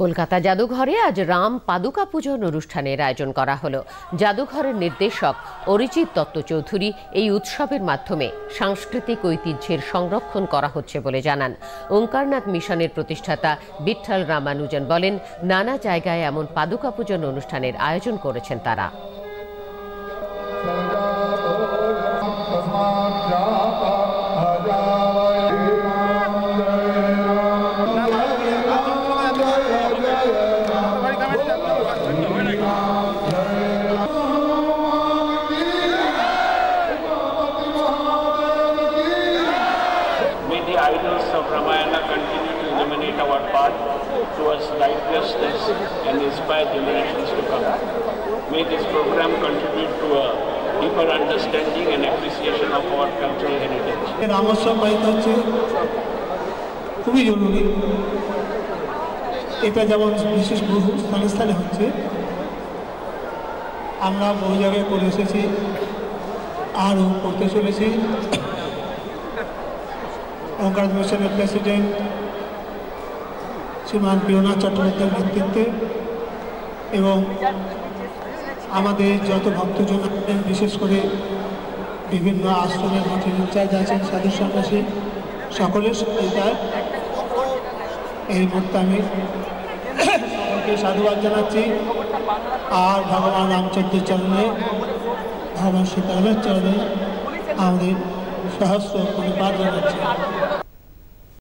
কলকাতা জাদুঘরে আজ রাম পাদুকা পূজন অনুষ্ঠানের আয়োজন করা হলো। জাদুঘরের নির্দেশক অরিজিৎ দত্ত চৌধুরী এই উৎসবের মাধ্যমে সাংস্কৃতিক ঐতিহ্যের সংরক্ষণ করা হচ্ছে বলে জানান। ওঙ্কারনাথ মিশনের প্রতিষ্ঠাতা বিঠ্ঠল রামানুজন বলেন, নানা জায়গায় এমন পাদুকা পূজন অনুষ্ঠানের আয়োজন করেছেন তারা। Idols of Ramayana continue to illuminate our path towards righteousness and inspire generations to come. May this program contribute to a deeper understanding and appreciation of our cultural heritage. রামোৎসব পালিত হচ্ছে, খুবই জরুরি। এটা যেমন বিশেষ বহু স্থানে স্থানে হচ্ছে, আমরা বহু জায়গায় করে এসেছি, আরও করতে চলেছি। ওঙ্কারনাথ মিশনের প্রেসিডেন্ট শ্রীমান প্রিয়নাথ চট্টোপাধ্যায়ের নেতৃত্বে এবং আমাদের যত ভক্তজন আছেন, বিশেষ করে বিভিন্ন আশ্রমের মঠের ইনচার্জ আছেন, সাধু সন্ন্যাসী, সকলের সহযোগিতায় এই মুহূর্তে আমি সকলকে সাধুবাদ জানাচ্ছি। আর ভগবান রামচন্দ্রের চরণে, ভগবান সীতারামের চরণে আমাদের সহস্র পরিবার জানাচ্ছি।